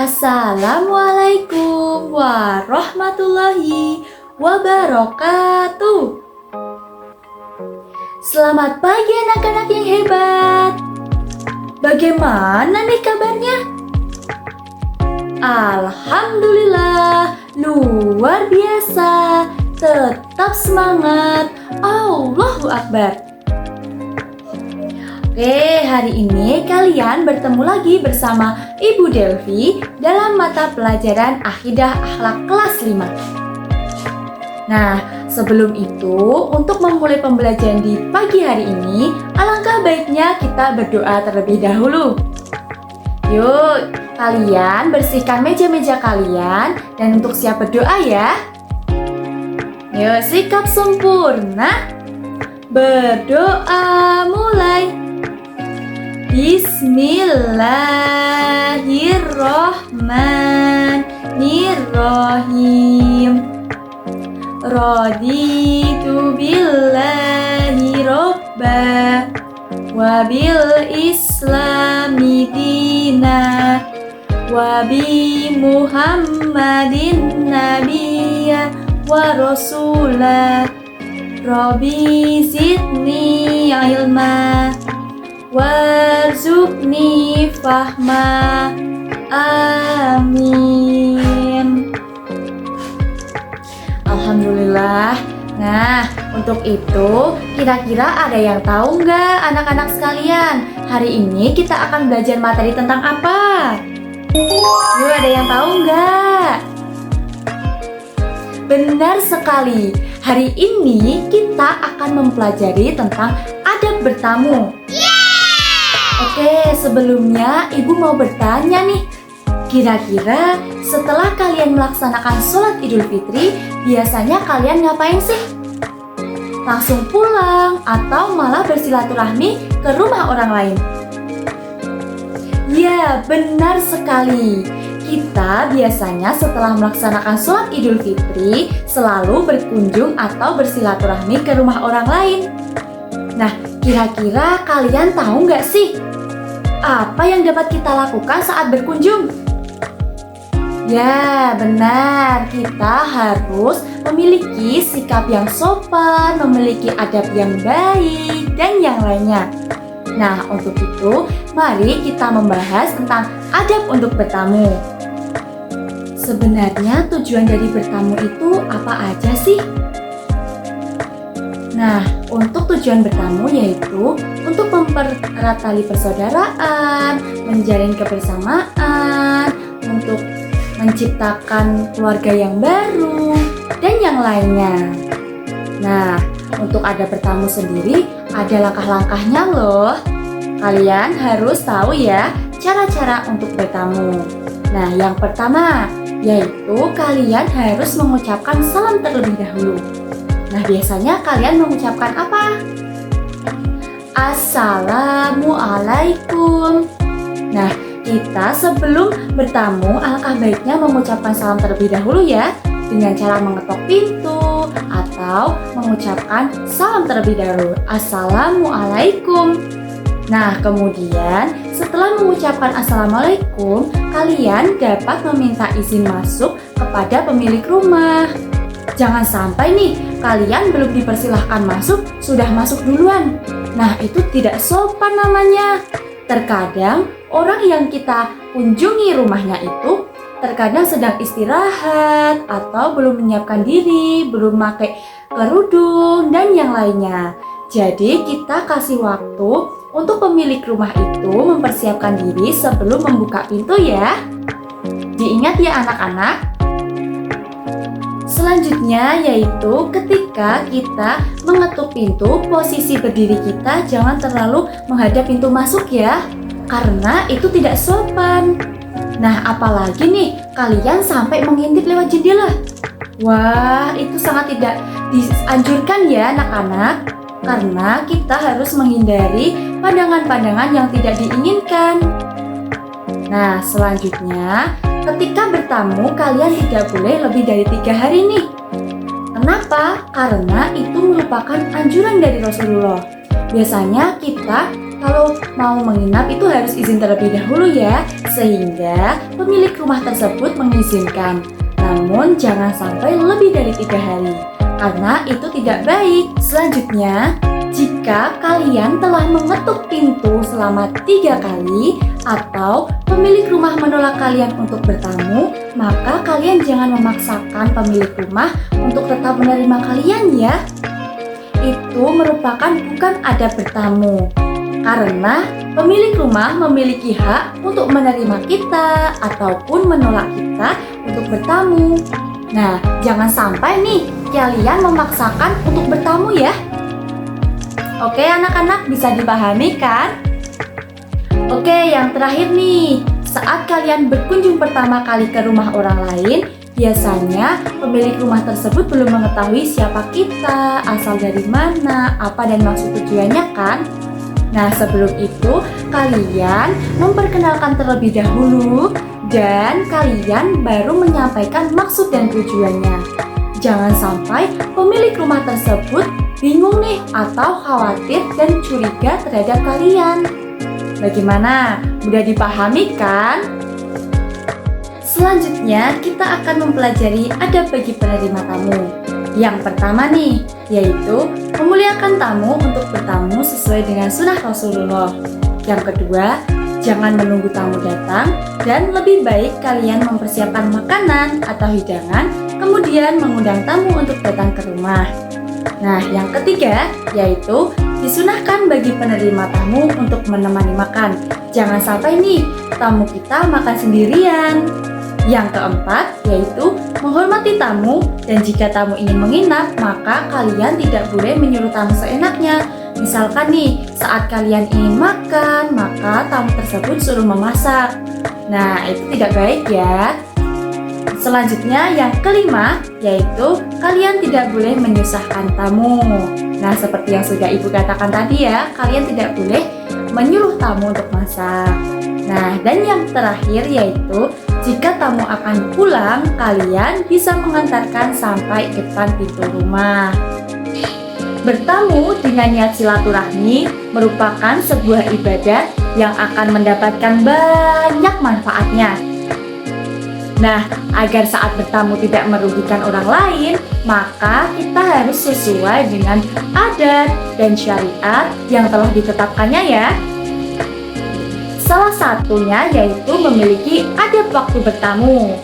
Assalamualaikum warahmatullahi wabarakatuh. Selamat pagi anak-anak yang hebat. Bagaimana nih kabarnya? Alhamdulillah, luar biasa. Tetap semangat. Allahu Akbar. Oke, hari ini kalian bertemu lagi bersama Ibu Delvi dalam mata pelajaran Akidah Akhlak kelas 5. Nah, sebelum itu, untuk memulai pembelajaran di pagi hari ini, alangkah baiknya kita berdoa terlebih dahulu. Yuk, kalian bersihkan meja-meja kalian dan untuk siap berdoa ya. Yuk, sikap sempurna. Berdoa mulai. Bismillahirrahmanirrahim. Raditu billahi robba wa bil islami dina wa bi muhammadin nabiyya wa rasulah. Rabbi zidni ilma warzuqni fahma. Amin. Alhamdulillah. Nah, untuk itu kira-kira ada yang tahu nggak anak-anak sekalian? Hari ini kita akan belajar materi tentang apa? Yuk, ada yang tahu nggak? Benar sekali. Hari ini kita akan mempelajari tentang adab bertamu. Oke, sebelumnya Ibu mau bertanya nih. Kira-kira setelah kalian melaksanakan sholat Idul Fitri, biasanya kalian ngapain sih? Langsung pulang atau malah bersilaturahmi ke rumah orang lain? Ya, benar sekali. Kita biasanya setelah melaksanakan sholat Idul Fitri selalu berkunjung atau bersilaturahmi ke rumah orang lain. Nah, kira-kira kalian tahu nggak sih apa yang dapat kita lakukan saat berkunjung? Ya, benar. Kita harus memiliki sikap yang sopan, memiliki adab yang baik, dan yang lainnya. Nah, untuk itu, mari kita membahas tentang adab untuk bertamu. Sebenarnya tujuan dari bertamu itu apa aja sih? Nah, untuk tujuan bertamu yaitu untuk mempererat tali persaudaraan, menjalin kebersamaan, untuk menciptakan keluarga yang baru, dan yang lainnya. Nah, untuk adab bertamu sendiri ada langkah-langkahnya loh. Kalian harus tahu ya cara-cara untuk bertamu. Nah, yang pertama yaitu kalian harus mengucapkan salam terlebih dahulu. Nah, biasanya kalian mengucapkan apa? Assalamualaikum. Nah, kita sebelum bertamu alangkah baiknya mengucapkan salam terlebih dahulu ya, dengan cara mengetok pintu atau mengucapkan salam terlebih dahulu. Assalamualaikum. Nah, kemudian setelah mengucapkan assalamualaikum, kalian dapat meminta izin masuk kepada pemilik rumah. Jangan sampai nih, kalian belum dipersilahkan masuk, sudah masuk duluan. Nah, itu tidak sopan namanya. Terkadang orang yang kita kunjungi rumahnya itu terkadang sedang istirahat atau belum menyiapkan diri, belum pakai kerudung, dan yang lainnya. Jadi kita kasih waktu untuk pemilik rumah itu mempersiapkan diri sebelum membuka pintu ya. Diingat ya anak-anak. Selanjutnya yaitu ketika kita mengetuk pintu, posisi berdiri kita jangan terlalu menghadap pintu masuk ya, karena itu tidak sopan. Nah, apalagi nih kalian sampai mengintip lewat jendela. Wah, itu sangat tidak dianjurkan ya anak-anak, karena kita harus menghindari pandangan-pandangan yang tidak diinginkan. Nah, selanjutnya ketika bertamu, kalian tidak boleh lebih dari 3 hari nih. Kenapa? Karena itu merupakan anjuran dari Rasulullah. Biasanya kita kalau mau menginap itu harus izin terlebih dahulu ya, sehingga pemilik rumah tersebut mengizinkan. Namun jangan sampai lebih dari 3 hari, karena itu tidak baik. Selanjutnya, jika kalian telah mengetuk pintu selama 3 kali atau pemilik rumah menolak kalian untuk bertamu, maka kalian jangan memaksakan pemilik rumah untuk tetap menerima kalian ya. Itu merupakan bukan adab bertamu, karena pemilik rumah memiliki hak untuk menerima kita ataupun menolak kita untuk bertamu. Nah, jangan sampai nih kalian memaksakan untuk bertamu ya. Oke anak-anak, bisa dipahami kan? Oke, yang terakhir nih, saat kalian berkunjung pertama kali ke rumah orang lain, biasanya pemilik rumah tersebut belum mengetahui siapa kita, asal dari mana, apa dan maksud tujuannya kan? Nah, sebelum itu kalian memperkenalkan terlebih dahulu dan kalian baru menyampaikan maksud dan tujuannya. Jangan sampai pemilik rumah tersebut bingung nih atau khawatir dan curiga terhadap kalian. Bagaimana? Mudah dipahami kan? Selanjutnya kita akan mempelajari adab bagi penerima tamu. Yang pertama nih, yaitu memuliakan tamu untuk bertamu sesuai dengan sunnah Rasulullah. Yang kedua, jangan menunggu tamu datang dan lebih baik kalian mempersiapkan makanan atau hidangan, kemudian mengundang tamu untuk datang ke rumah. Nah, yang ketiga, yaitu disunahkan bagi penerima tamu untuk menemani makan. Jangan sampai nih tamu kita makan sendirian. Yang keempat, yaitu menghormati tamu, dan jika tamu ingin menginap, maka kalian tidak boleh menyuruh tamu seenaknya. Misalkan nih, saat kalian ingin makan, maka tamu tersebut suruh memasak. Nah, itu tidak baik ya. Selanjutnya yang kelima, yaitu kalian tidak boleh menyusahkan tamu. Nah, seperti yang sudah Ibu katakan tadi ya, kalian tidak boleh menyuruh tamu untuk masak. Nah, dan yang terakhir yaitu jika tamu akan pulang, kalian bisa mengantarkan sampai depan pintu rumah. Bertamu dengan niat silaturahmi merupakan sebuah ibadah yang akan mendapatkan banyak manfaatnya. Nah, agar saat bertamu tidak merugikan orang lain, maka kita harus sesuai dengan adat dan syariat yang telah ditetapkannya ya. Salah satunya yaitu memiliki adab waktu bertamu.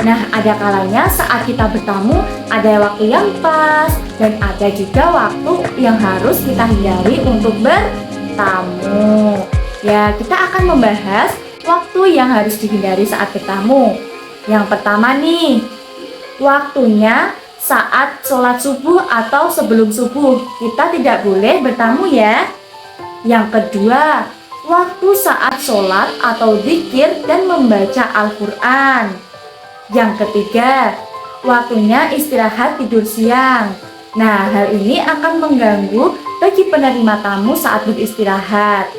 Nah, ada kalanya saat kita bertamu ada waktu yang pas dan ada juga waktu yang harus kita hindari untuk bertamu. Ya, kita akan membahas waktu yang harus dihindari saat bertamu. Yang pertama nih, waktunya saat sholat subuh atau sebelum subuh. Kita tidak boleh bertamu ya. Yang kedua, waktu saat sholat atau zikir dan membaca Al-Quran. Yang ketiga, waktunya istirahat tidur siang. Nah, hal ini akan mengganggu bagi penerima tamu saat beristirahat.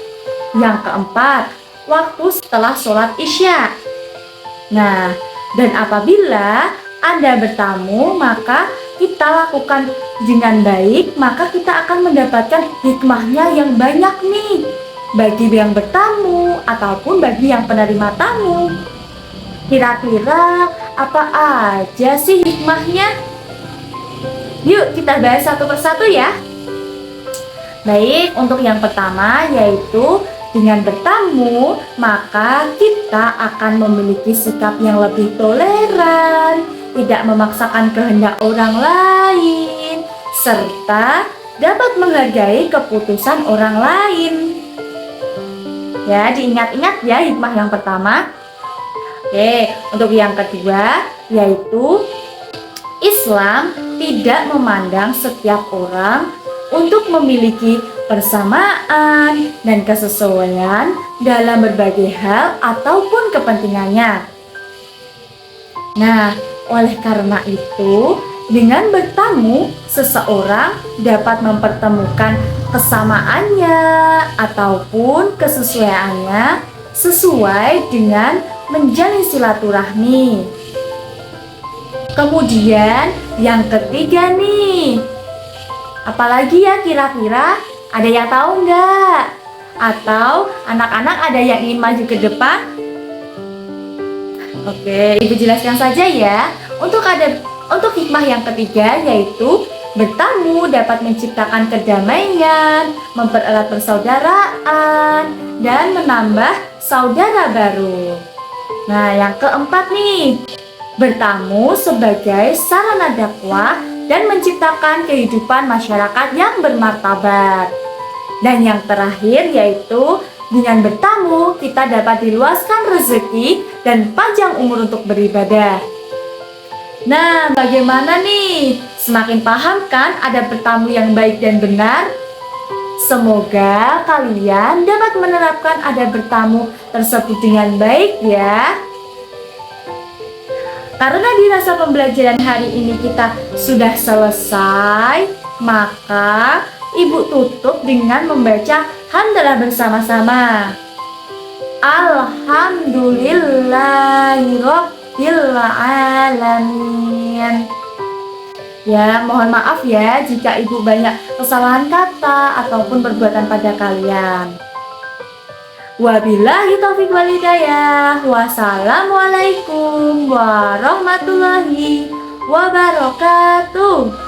Yang keempat, waktu setelah sholat isya. Nah, dan apabila Anda bertamu, maka kita lakukan dengan baik, maka kita akan mendapatkan hikmahnya yang banyak nih, bagi yang bertamu ataupun bagi yang penerima tamu. Kira-kira apa aja sih hikmahnya? Yuk kita bahas satu persatu ya. Baik, untuk yang pertama yaitu dengan bertamu, maka kita akan memiliki sikap yang lebih toleran, tidak memaksakan kehendak orang lain, serta dapat menghargai keputusan orang lain. Ya, diingat-ingat ya hikmah yang pertama. Oke, untuk yang kedua yaitu Islam tidak memandang setiap orang untuk memiliki persamaan dan kesesuaian dalam berbagai hal ataupun kepentingannya. Nah, oleh karena itu, dengan bertamu, seseorang dapat mempertemukan kesamaannya ataupun kesesuaiannya sesuai dengan menjalin silaturahmi. Kemudian yang ketiga nih, apalagi ya kira-kira? Ada yang tahu nggak? Atau anak-anak ada yang ingin maju ke depan? Oke, Ibu jelaskan saja ya. Untuk hikmah yang ketiga yaitu bertamu dapat menciptakan kedamaian, mempererat persaudaraan, dan menambah saudara baru. Nah, yang keempat nih, bertamu sebagai sarana dakwah dan menciptakan kehidupan masyarakat yang bermartabat. Dan yang terakhir yaitu dengan bertamu kita dapat diluaskan rezeki dan panjang umur untuk beribadah. Nah, bagaimana nih? Semakin paham kan ada bertamu yang baik dan benar? Semoga kalian dapat menerapkan ada bertamu tersebut dengan baik ya. Karena dirasa pembelajaran hari ini kita sudah selesai, maka Ibu tutup dengan membaca hamdalah bersama-sama. Alhamdulillahirabbil alamin. Ya, mohon maaf ya jika Ibu banyak kesalahan kata ataupun perbuatan pada kalian. Wabillahi taufiq wal hidayah. Wassalamualaikum warahmatullahi wabarakatuh.